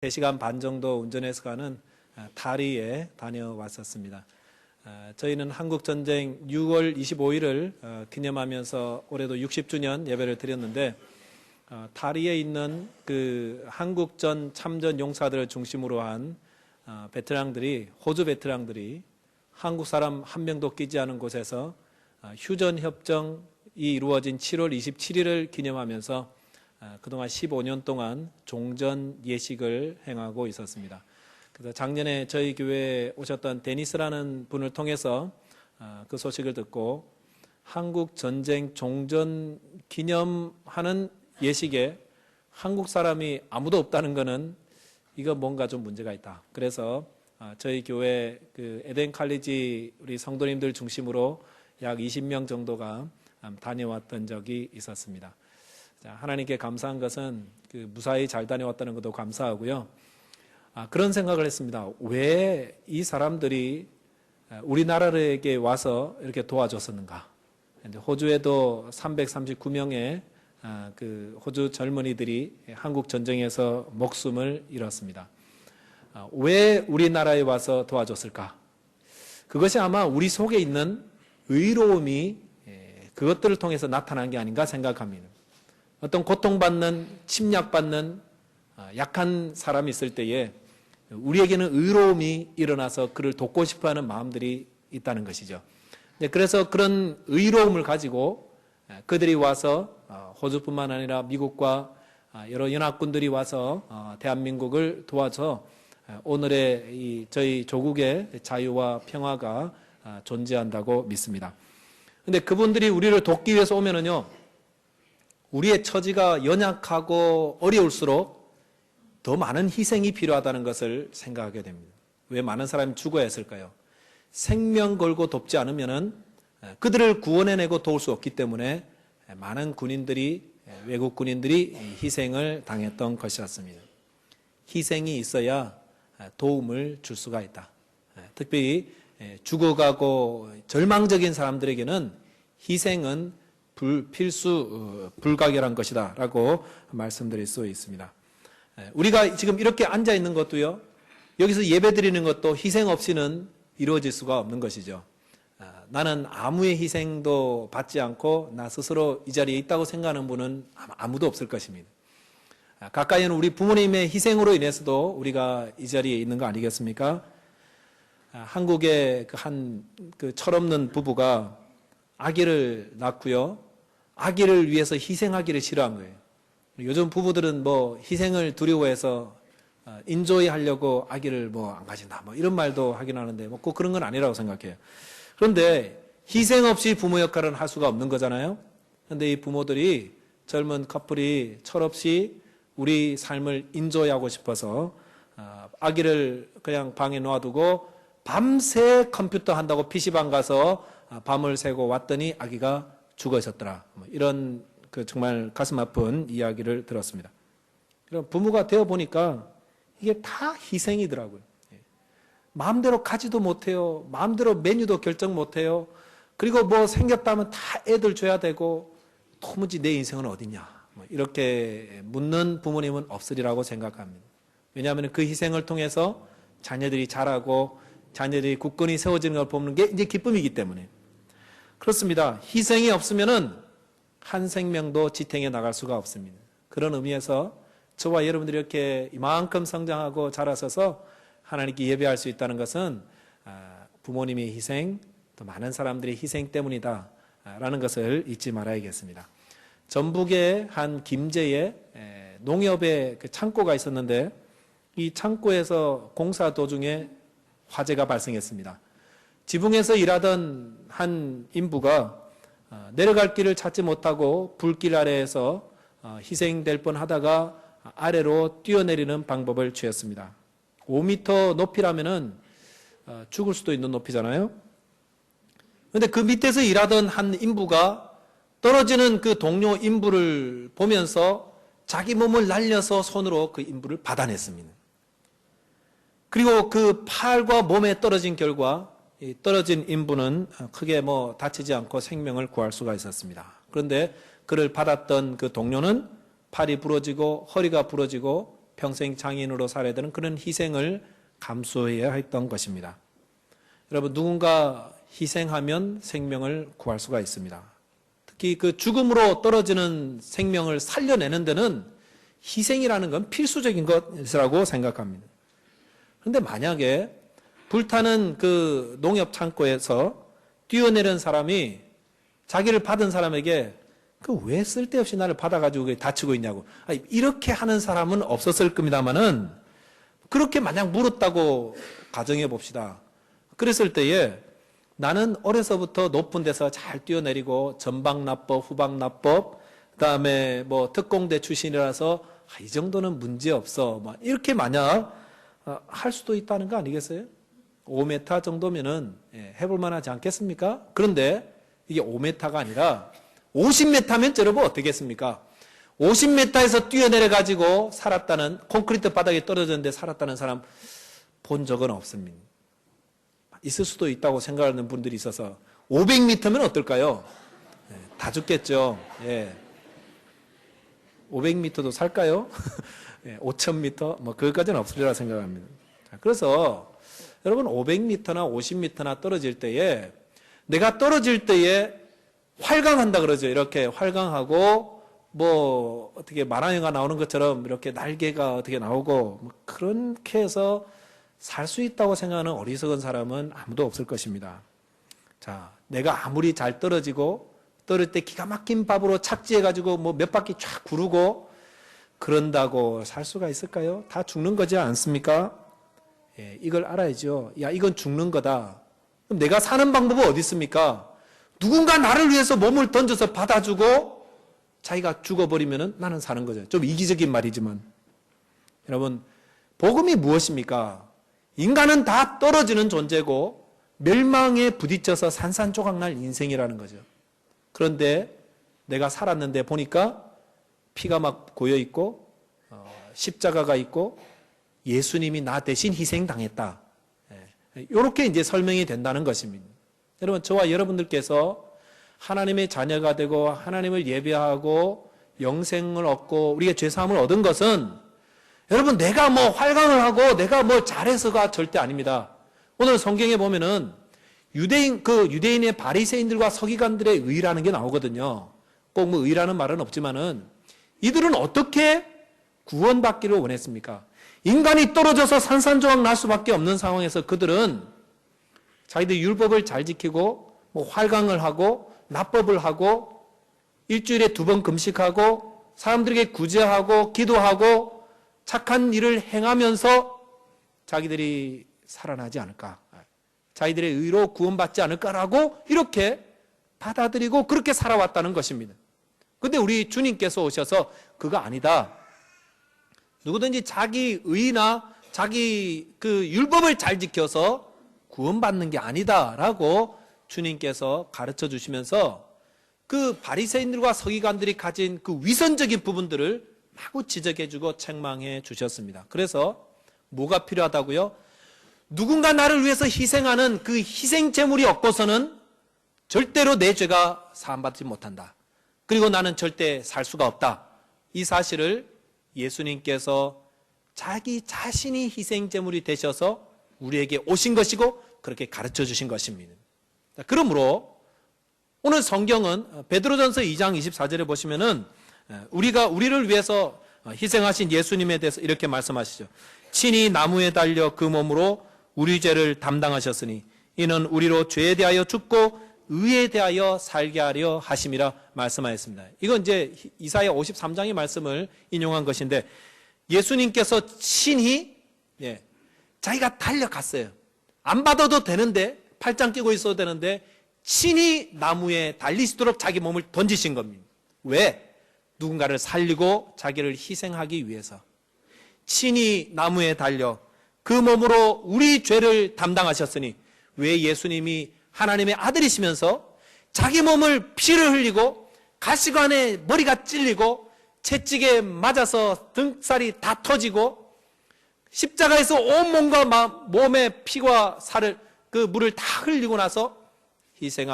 3시간 반 정도 운전해서 가는 다리에 다녀왔었습니다. 저희는 한국전쟁 6월 25일을 기념하면서 올해도 60주년 예배를 드렸는데, 다리에 있는 그 한국전 참전 용사들을 중심으로 한 베테랑들이, 호주 베테랑들이 한국 사람 한 명도 끼지 않은 곳에서 휴전협정이 이루어진 7월 27일을 기념하면서 그동안 15년 동안 종전 예식을 행하고 있었습니다. 그래서 작년에 저희 교회에 오셨던 데니스라는 분을 통해서 그 소식을 듣고 한국 전쟁 종전 기념하는 예식에 한국 사람이 아무도 없다는 것은 이거 뭔가 좀 문제가 있다. 그래서 저희 교회 그 에덴 칼리지 우리 성도님들 중심으로 약 20명 정도가 다녀왔던 적이 있었습니다. 하나님께 감사한 것은 그 무사히 잘 다녀왔다는 것도 감사하고요. 그런 생각을 했습니다. 왜 이 사람들이 우리나라에게 와서 이렇게 도와줬었는가? 호주에도 339명의 그 호주 젊은이들이 한국 전쟁에서 목숨을 잃었습니다. 왜 우리나라에 와서 도와줬을까? 그것이 아마 우리 속에 있는 의로움이 그것들을 통해서 나타난 게 아닌가 생각합니다. 어떤 고통받는, 침략받는 약한 사람이 있을 때에 우리에게는 의로움이 일어나서 그를 돕고 싶어하는 마음들이 있다는 것이죠. 그래서 그런 의로움을 가지고 그들이 와서 호주뿐만 아니라 미국과 여러 연합군들이 와서 대한민국을 도와서 오늘의 이 저희 조국의 자유와 평화가 존재한다고 믿습니다. 그런데 그분들이 우리를 돕기 위해서 오면은요, 우리의 처지가 연약하고 어려울수록 더 많은 희생이 필요하다는 것을 생각하게 됩니다. 왜 많은 사람이 죽어야 했을까요? 생명 걸고 돕지 않으면은 그들을 구원해내고 도울 수 없기 때문에 많은 군인들이, 외국 군인들이 희생을 당했던 것이었습니다. 희생이 있어야 도움을 줄 수가 있다. 특별히 죽어가고 절망적인 사람들에게는 희생은 필수 불가결한 것이다 라고 말씀드릴 수 있습니다. 우리가 지금 이렇게 앉아 있는 것도요, 여기서 예배 드리는 것도 희생 없이는 이루어질 수가 없는 것이죠. 나는 아무의 희생도 받지 않고 나 스스로 이 자리에 있다고 생각하는 분은 아무도 없을 것입니다. 가까이는 우리 부모님의 희생으로 인해서도 우리가 이 자리에 있는 거 아니겠습니까? 한국의 그 철없는 부부가 아기를 낳고요, 아기를 위해서 희생하기를 싫어한 거예요. 요즘 부부들은 뭐 희생을 두려워해서 인조이 하려고 아기를 뭐 안 가진다, 뭐 이런 말도 하긴 하는데 뭐 꼭 그런 건 아니라고 생각해요. 그런데 희생 없이 부모 역할은 할 수가 없는 거잖아요. 그런데 이 부모들이, 젊은 커플이 철없이 우리 삶을 인조이하고 싶어서 아기를 그냥 방에 놓아두고 밤새 컴퓨터 한다고 PC방 가서 밤을 새고 왔더니 아기가 죽어 있었더라. 이런 그 정말 가슴 아픈 이야기를 들었습니다. 그럼 부모가 되어 보니까 이게 다 희생이더라고요. 마음대로 가지도 못해요. 마음대로 메뉴도 결정 못해요. 그리고 뭐 생겼다면 다 애들 줘야 되고, 도무지 내 인생은 어디냐, 이렇게 묻는 부모님은 없으리라고 생각합니다. 왜냐하면 그 희생을 통해서 자녀들이 자라고 자녀들이 굳건히 세워지는 걸 보는 게 이제 기쁨이기 때문에. 그렇습니다. 희생이 없으면은 한 생명도 지탱해 나갈 수가 없습니다. 그런 의미에서 저와 여러분들이 이렇게 이만큼 성장하고 자라서서 하나님께 예배할 수 있다는 것은 부모님의 희생, 또 많은 사람들의 희생 때문이다 라는 것을 잊지 말아야겠습니다. 전북의 한 김제에 농협의 그 창고가 있었는데, 이 창고에서 공사 도중에 화재가 발생했습니다. 지붕에서 일하던 한 인부가 내려갈 길을 찾지 못하고 불길 아래에서 희생될 뻔하다가 아래로 뛰어내리는 방법을 취했습니다. 5m 높이라면은 죽을 수도 있는 높이잖아요. 그런데 그 밑에서 일하던 한 인부가 떨어지는 그 동료 인부를 보면서 자기 몸을 날려서 손으로 그 인부를 받아냈습니다. 그리고 그 팔과 몸에 떨어진 결과 이 떨어진 인부는 크게 뭐 다치지 않고 생명을 구할 수가 있었습니다. 그런데 그를 받았던 그 동료는 팔이 부러지고 허리가 부러지고 평생 장애인으로 살아야 되는 그런 희생을 감수해야 했던 것입니다. 여러분, 누군가 희생하면 생명을 구할 수가 있습니다. 특히 그 죽음으로 떨어지는 생명을 살려내는 데는 희생이라는 건 필수적인 것이라고 생각합니다. 그런데 만약에 불타는 그 농협 창고에서 뛰어내린 사람이 자기를 받은 사람에게 그 왜 쓸데없이 나를 받아가지고 다치고 있냐고, 이렇게 하는 사람은 없었을 겁니다만은, 그렇게 만약 물었다고 가정해 봅시다. 그랬을 때에 나는 어려서부터 높은 데서 잘 뛰어내리고 전방납법, 후방납법, 그다음에 뭐 특공대 출신이라서 이 정도는 문제 없어, 이렇게 만약 할 수도 있다는 거 아니겠어요? 5m 정도면은 해볼 만하지 않겠습니까? 그런데 이게 5m가 아니라 50m면 여러분 어떻겠습니까? 50m에서 뛰어내려가지고 살았다는, 콘크리트 바닥에 떨어졌는데 살았다는 사람 본 적은 없습니다. 있을 수도 있다고 생각하는 분들이 있어서 500m면 어떨까요? 다 죽겠죠. 500m도 살까요? 5000m? 그것까지는 없으리라 생각합니다. 그래서 여러분, 500m나 50m나 떨어질 때에, 내가 떨어질 때에 활강한다 그러죠. 이렇게 활강하고, 어떻게 만화 영화 나오는 것처럼 이렇게 날개가 어떻게 나오고, 그렇게 해서 살 수 있다고 생각하는 어리석은 사람은 아무도 없을 것입니다. 자, 내가 아무리 잘 떨어지고, 떨어질 때 기가 막힌 밥으로 착지해가지고 몇 바퀴 쫙 구르고, 그런다고 살 수가 있을까요? 다 죽는 거지 않습니까? 이걸 알아야죠. 이건 죽는 거다. 그럼 내가 사는 방법은 어디 있습니까? 누군가 나를 위해서 몸을 던져서 받아주고 자기가 죽어버리면 나는 사는 거죠. 좀 이기적인 말이지만. 여러분, 복음이 무엇입니까? 인간은 다 떨어지는 존재고 멸망에 부딪혀서 산산조각날 인생이라는 거죠. 그런데 내가 살았는데 보니까 피가 막 고여있고 십자가가 있고 예수님이 나 대신 희생당했다. 이렇게 이제 설명이 된다는 것입니다. 여러분, 저와 여러분들께서 하나님의 자녀가 되고 하나님을 예배하고 영생을 얻고 우리가 죄사함을 얻은 것은, 여러분, 내가 활강을 하고 내가 잘해서가 절대 아닙니다. 오늘 성경에 보면은 유대인의 바리새인들과 서기관들의 의라는 게 나오거든요. 꼭 의라는 말은 없지만은 이들은 어떻게 구원받기를 원했습니까? 인간이 떨어져서 산산조각 날 수밖에 없는 상황에서 그들은 자기들 율법을 잘 지키고 활강을 하고 납법을 하고 일주일에 2번 금식하고 사람들에게 구제하고 기도하고 착한 일을 행하면서 자기들이 살아나지 않을까, 자기들의 의로 구원받지 않을까라고 이렇게 받아들이고 그렇게 살아왔다는 것입니다. 그런데 우리 주님께서 오셔서 그거 아니다, 누구든지 자기 의나 자기 그 율법을 잘 지켜서 구원받는 게 아니다라고 주님께서 가르쳐 주시면서 그 바리새인들과 서기관들이 가진 그 위선적인 부분들을 마구 지적해 주고 책망해 주셨습니다. 그래서 뭐가 필요하다고요? 누군가 나를 위해서 희생하는 그 희생 제물이 없고서는 절대로 내 죄가 사함받지 못한다. 그리고 나는 절대 살 수가 없다. 이 사실을 예수님께서 자기 자신이 희생 제물이 되셔서 우리에게 오신 것이고 그렇게 가르쳐 주신 것입니다. 그러므로 오늘 성경은 베드로전서 2장 24절에 보시면은 우리를 위해서 희생하신 예수님에 대해서 이렇게 말씀하시죠. 친히 나무에 달려 그 몸으로 우리 죄를 담당하셨으니 이는 우리로 죄에 대하여 죽고 의에 대하여 살게 하려 하심이라 말씀하였습니다. 이건 이제 이사야 53장의 말씀을 인용한 것인데, 예수님께서 친히 자기가 달려갔어요. 안 받아도 되는데, 팔짱 끼고 있어도 되는데 친히 나무에 달리시도록 자기 몸을 던지신 겁니다. 왜? 누군가를 살리고 자기를 희생하기 위해서. 친히 나무에 달려 그 몸으로 우리 죄를 담당하셨으니, 왜 예수님이 하나님의 아들이시면서 자기 몸을 피를 흘리고 가시관에 머리가 찔리고 채찍에 맞아서 등살이 다 터지고 십자가에서 온몸과 몸의 피와 살을 그 물을 다 흘리고 나서 희생한